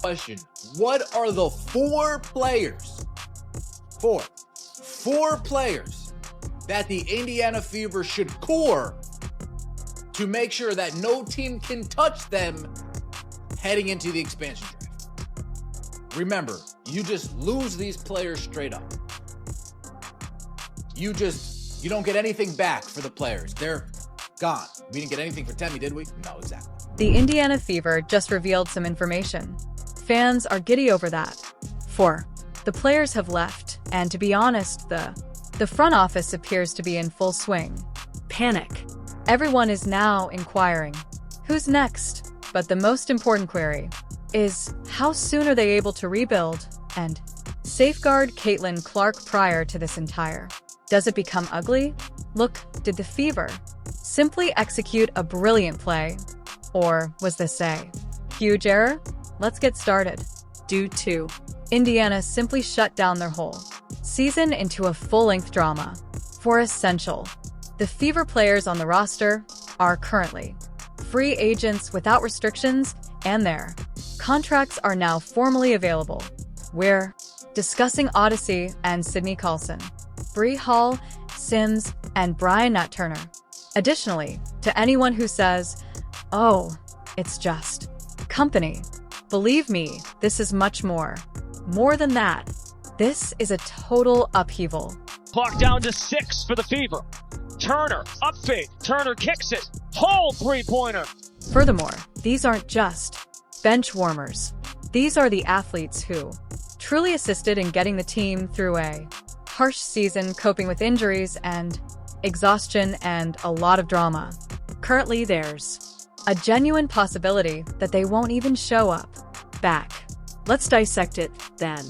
Question: what are the four players that the Indiana Fever should core to make sure that no team can touch them heading into the expansion draft? Remember, you just lose these players straight up. You don't get anything back for the players. They're gone. We didn't get anything for Temi, did we? No, exactly. The Indiana Fever just revealed some information. Fans are giddy over that. 4. The players have left, and to be honest, the front office appears to be in full swing. Panic. Everyone is now inquiring, who's next? But the most important query is, how soon are they able to rebuild and safeguard Caitlin Clark prior to this entire? Does it become ugly? Look, did the Fever simply execute a brilliant play? Or was this a huge error? Let's get started. Due to Indiana simply shut down their whole season into a full-length drama. For essential, the Fever players on the roster are currently free agents without restrictions, and their contracts are now formally available. We're discussing Odyssey and Sydney Carlson, Bree Hall, Sims, and Brian Nat Turner. Additionally, to anyone who says, "Oh, it's just company," believe me, this is much more. More than that, this is a total upheaval. Clock down to 6 for the Fever. Turner, up fade. Turner kicks it. Hole three-pointer. Furthermore, these aren't just bench warmers. These are the athletes who truly assisted in getting the team through a harsh season, coping with injuries and exhaustion and a lot of drama. Currently, there's a genuine possibility that they won't even show up back. Let's dissect it then.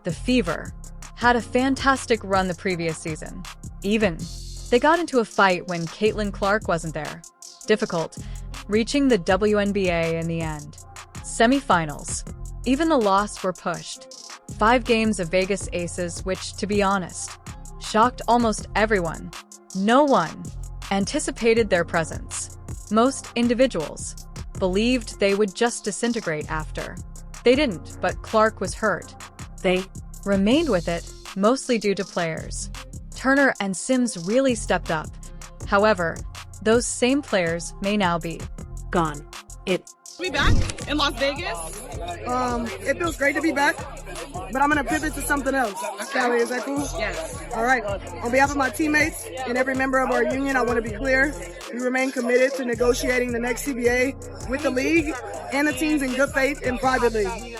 The Fever had a fantastic run the previous season. They got into a fight when Caitlin Clark wasn't there. Difficult, reaching the WNBA in the end. Semifinals. Even the loss were pushed. 5 games of Vegas Aces, which, to be honest, shocked almost everyone. No one anticipated their presence. Most individuals believed they would just disintegrate after. They didn't, but Clark was hurt. They remained with it, mostly due to players. Turner and Sims really stepped up. However, those same players may now be gone. We back in Las Vegas? It feels great to be back, but I'm going to pivot to something else. Callie, is that cool? Yes. All right. On behalf of my teammates and every member of our union, I want to be clear. We remain committed to negotiating the next CBA with the league and the teams in good faith and privately.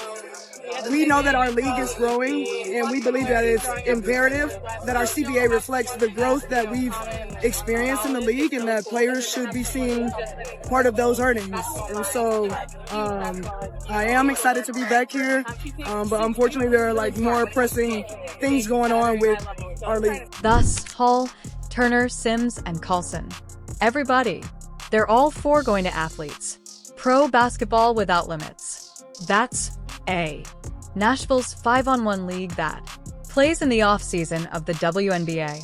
We know that our league is growing, and we believe that it's imperative that our CBA reflects the growth that we've experienced in the league, and that players should be seeing part of those earnings. And so I am excited to be back here, but unfortunately there are more pressing things going on with our league. Thus, Hall, Turner, Sims, and Carlson. Everybody. They're all 4 going to athletes. Pro basketball without limits. That's A. Nashville's 5-on-1 league that plays in the off-season of the WNBA.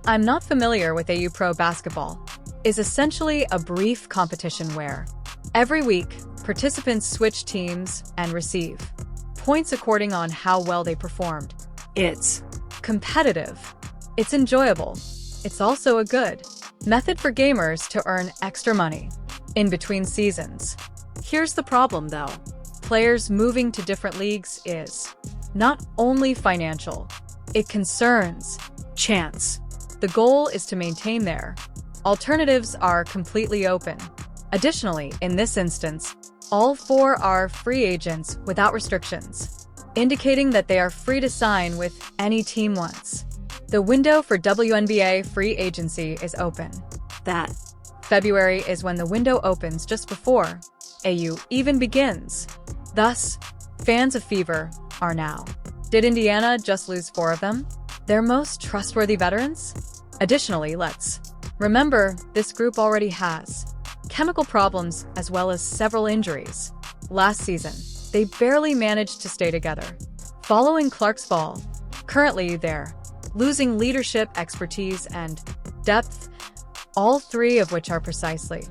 I'm not familiar with AU Pro basketball, is essentially a brief competition where every week participants switch teams and receive points according on how well they performed. It's competitive. It's enjoyable. It's also a good method for gamers to earn extra money in between seasons. Here's the problem, though. Players moving to different leagues is not only financial, it concerns chance. The goal is to maintain their alternatives are completely open. Additionally, in this instance, all 4 are free agents without restrictions, indicating that they are free to sign with any team once the window for WNBA free agency is open. That February is when the window opens, just before AU even begins. Thus, fans of Fever are now. Did Indiana just lose 4 of them? Their most trustworthy veterans? Additionally, let's remember this group already has chemical problems as well as several injuries. Last season, they barely managed to stay together. Following Clark's fall, currently they're losing leadership, expertise, and depth, all 3 of which are precisely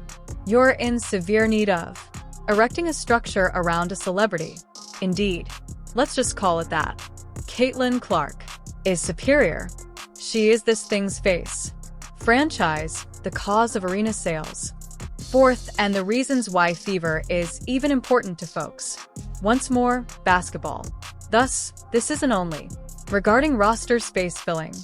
you're in severe need of. erecting a structure around a celebrity. Indeed, let's just call it that. Caitlin Clark is superior. She is this thing's face. Franchise, the cause of arena sales. Fourth, and the reasons why Fever is even important to folks. Once more, basketball. Thus, this isn't only regarding roster space filling.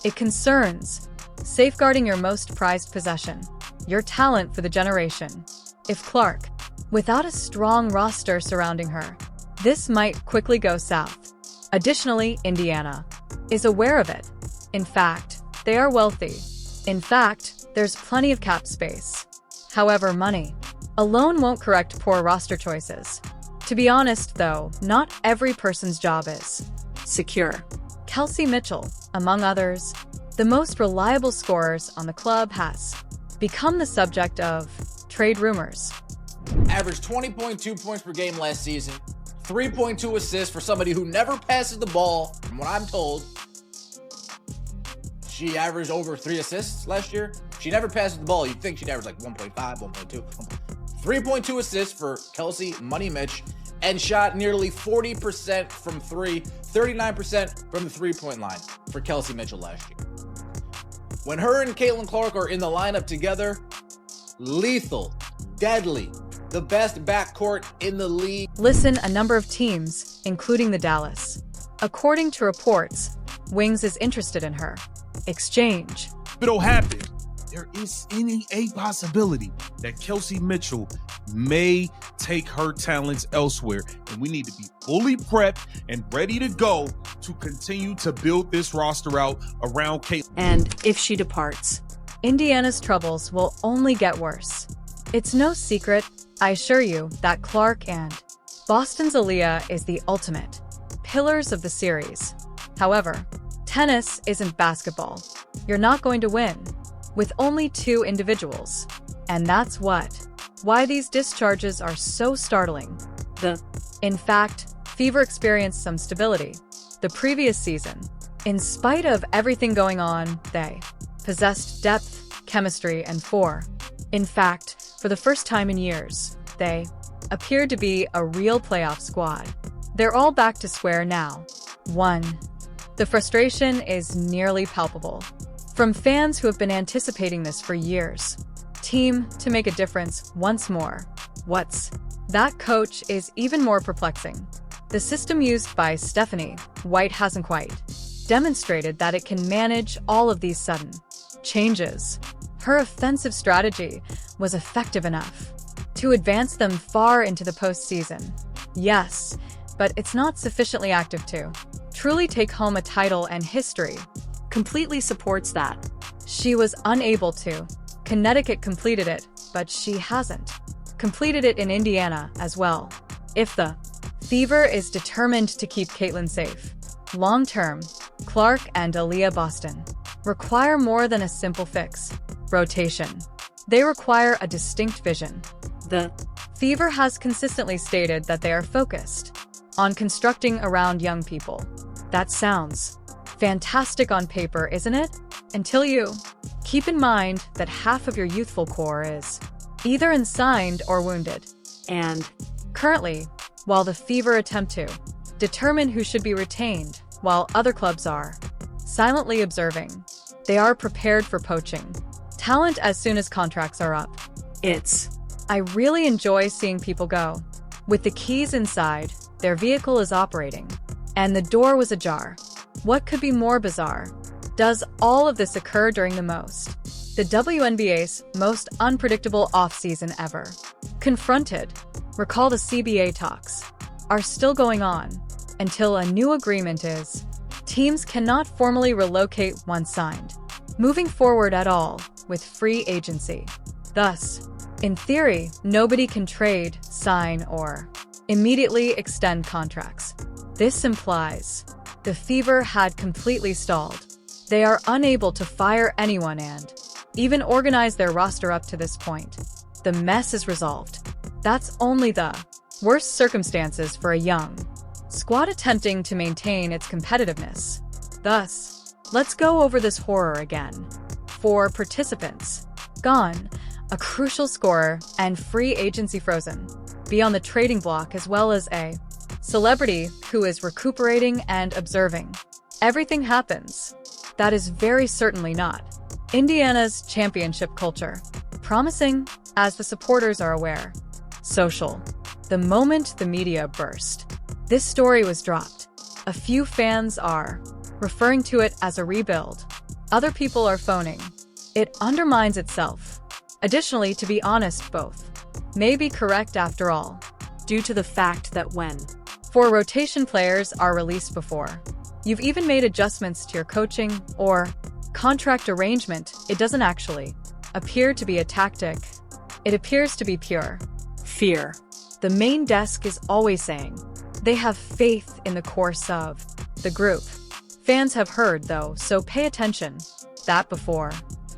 It concerns safeguarding your most prized possession, your talent for the generation. If Clark, without a strong roster surrounding her, this might quickly go south. Additionally, Indiana is aware of it. In fact, they are wealthy. In fact, there's plenty of cap space. However, money alone won't correct poor roster choices. To be honest, though, not every person's job is secure. Kelsey Mitchell, among others, the most reliable scorers on the club, has become the subject of trade rumors. Averaged 20.2 points per game last season, 3.2 assists for somebody who never passes the ball, from what I'm told. She averaged over 3 assists last year. She never passes the ball. You'd think she'd average like 1.5, 1.2. 3.2 assists for Kelsey Money Mitch, and shot nearly 40% from 3, 39% from the three-point line for Kelsey Mitchell last year. When her and Caitlin Clark are in the lineup together, lethal, deadly, the best backcourt in the league. Listen, a number of teams, including the Dallas. According to reports, Wings is interested in her. Exchange. If it'll happen, there is a possibility that Kelsey Mitchell may take her talents elsewhere, and we need to be fully prepped and ready to go to continue to build this roster out around Caitlin. And if she departs, Indiana's troubles will only get worse. It's no secret, I assure you, that Clark and Boston's Aaliyah is the ultimate pillars of the series. However, tennis isn't basketball. You're not going to win with only 2 individuals. And that's why these discharges are so startling. In fact, Fever experienced some stability the previous season. In spite of everything going on, they possessed depth, chemistry, and in fact, for the first time in years, they appeared to be a real playoff squad. They're all back to square now. 1. The frustration is nearly palpable. From fans who have been anticipating this for years. Team to make a difference once more. That coach is even more perplexing. The system used by Stephanie White hasn't quite demonstrated that it can manage all of these sudden changes. Her offensive strategy was effective enough to advance them far into the postseason. Yes, but it's not sufficiently active to truly take home a title, and history completely supports that. She was unable to. Connecticut completed it, but she hasn't completed it in Indiana as well. If the Fever is determined to keep Caitlin safe long-term, Clark and Aaliyah Boston require more than a simple fix. Rotation. They require a distinct vision. The Fever has consistently stated that they are focused on constructing around young people. That sounds fantastic on paper, isn't it? Until you keep in mind that half of your youthful core is either unsigned or wounded. And currently, while the Fever attempt to determine who should be retained, while other clubs are silently observing, they are prepared for poaching talent as soon as contracts are up. I really enjoy seeing people go with the keys inside, their vehicle is operating, and the door was ajar. What could be more bizarre? Does all of this occur during the WNBA's most unpredictable offseason ever? Confronted, recall the CBA talks are still going on until a new agreement is. Teams cannot formally relocate once signed, moving forward at all with free agency. Thus, in theory, nobody can trade, sign, or immediately extend contracts. This implies the Fever had completely stalled. They are unable to fire anyone and even organize their roster up to this point. The mess is resolved. That's only the worst circumstances for a young squad attempting to maintain its competitiveness. Thus, let's go over this horror again. For participants, gone, a crucial scorer, and free agency frozen. Be on the trading block as well as a celebrity who is recuperating and observing. Everything happens. That is very certainly not Indiana's championship culture. Promising, as the supporters are aware. Social. The moment the media burst, this story was dropped. A few fans are referring to it as a rebuild. Other people are phoning. It undermines itself. Additionally, to be honest, both may be correct after all, due to the fact that when four rotation players are released before you've even made adjustments to your coaching or contract arrangement, it doesn't actually appear to be a tactic. It appears to be pure fear. The main desk is always saying they have faith in the course of the group. Fans have heard, though, so pay attention, that before,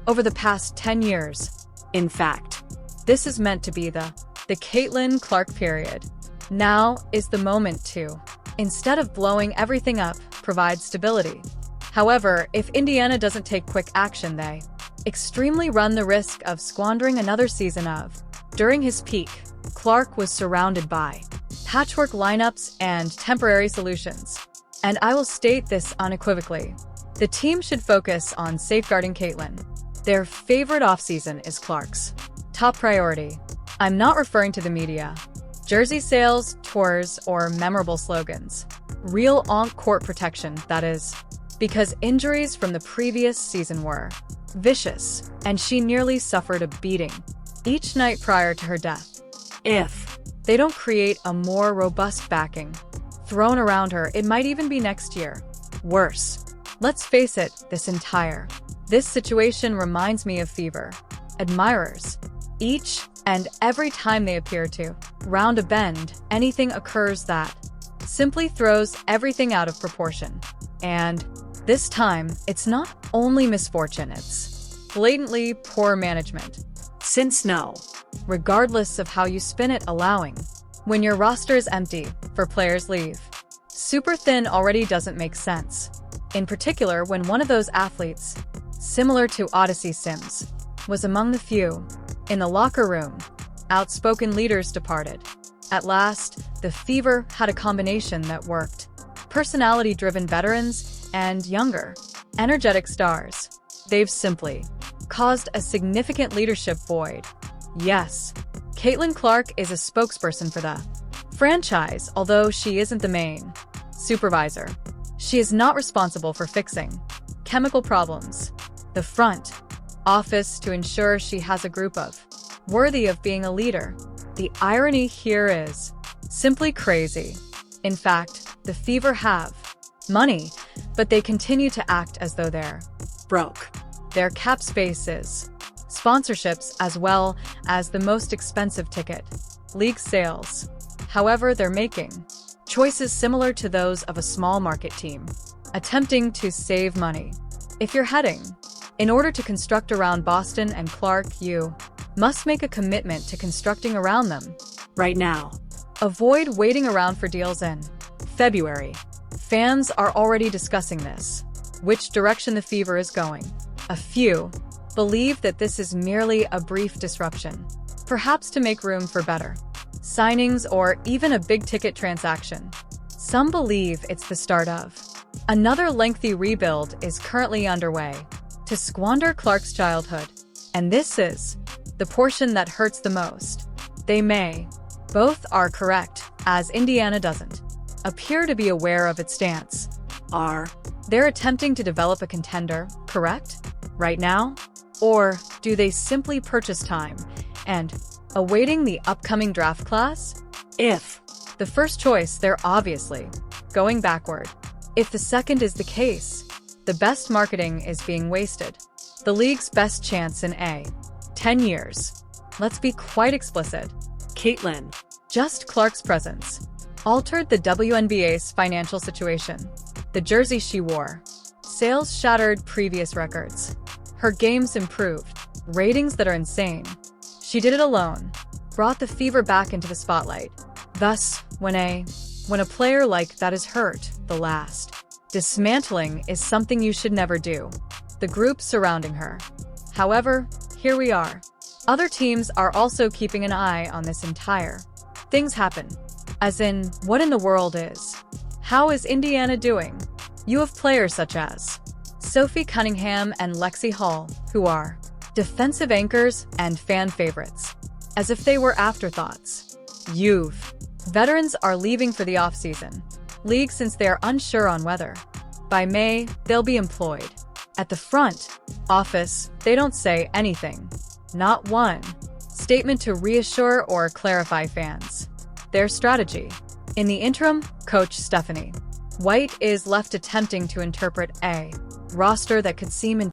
over the past 10 years, in fact, this is meant to be the Caitlin Clark period. Now is the moment to, instead of blowing everything up, provide stability. However, if Indiana doesn't take quick action, they extremely run the risk of squandering another season of. During his peak, Clark was surrounded by patchwork lineups and temporary solutions. And I will state this unequivocally. The team should focus on safeguarding Caitlin. Their favorite offseason is Clark's top priority. I'm not referring to the media, jersey sales, tours, or memorable slogans. Real on-court protection, that is. Because injuries from the previous season were vicious, and she nearly suffered a beating each night prior to her death. If they don't create a more robust backing thrown around her, it might even be next year. Worse. Let's face it, this situation reminds me of Fever admirers. Each and every time they appear to round a bend, anything occurs that simply throws everything out of proportion. And this time, it's not only misfortune, it's blatantly poor management. Since no, regardless of how you spin it, allowing when your roster is empty for players leave, super thin already doesn't make sense. In particular, when one of those athletes, similar to Odyssey Sims, was among the few in the locker room, outspoken leaders departed. At last, the Fever had a combination that worked. Personality-driven veterans and younger, energetic stars. They've simply caused a significant leadership void. Yes, Caitlin Clark is a spokesperson for the franchise, although she isn't the main supervisor. She is not responsible for fixing chemical problems. The front office to ensure she has a group of worthy of being a leader. The irony here is simply crazy. In fact, the Fever have money, but they continue to act as though they're broke. Their cap space is sponsorships as well as the most expensive ticket, league sales. However, they're making choices similar to those of a small market team, attempting to save money. If you're heading in order to construct around Boston and Clark, you must make a commitment to constructing around them right now. Avoid waiting around for deals in February. Fans are already discussing this, which direction the Fever is going. A few believe that this is merely a brief disruption, perhaps to make room for better signings or even a big-ticket transaction. Some believe it's the start of another lengthy rebuild is currently underway to squander Clark's childhood. And this is the portion that hurts the most. They may. Both are correct, as Indiana doesn't appear to be aware of its stance. They're attempting to develop a contender, correct? Right now? Or do they simply purchase time and awaiting the upcoming draft class? If the first choice, they're obviously going backward. If the second is the case, the best marketing is being wasted. The league's best chance in 10 years. Let's be quite explicit. Caitlin, just Clark's presence, altered the WNBA's financial situation. The jersey she wore, sales shattered previous records. Her games improved, ratings that are insane. She did it alone, brought the Fever back into the spotlight. Thus, when a player like that is hurt, the last dismantling is something you should never do. The group surrounding her. However, here we are. Other teams are also keeping an eye on this entire. Things happen. As in, what in the world is? How is Indiana doing? You have players such as Sophie Cunningham and Lexi Hall, who are defensive anchors and fan favorites, as if they were afterthoughts. Veterans are leaving for the offseason league since they are unsure on whether by May they'll be employed. At the front office, they don't say anything. Not one statement to reassure or clarify fans their strategy. In the interim, Coach Stephanie White is left attempting to interpret a roster that could seem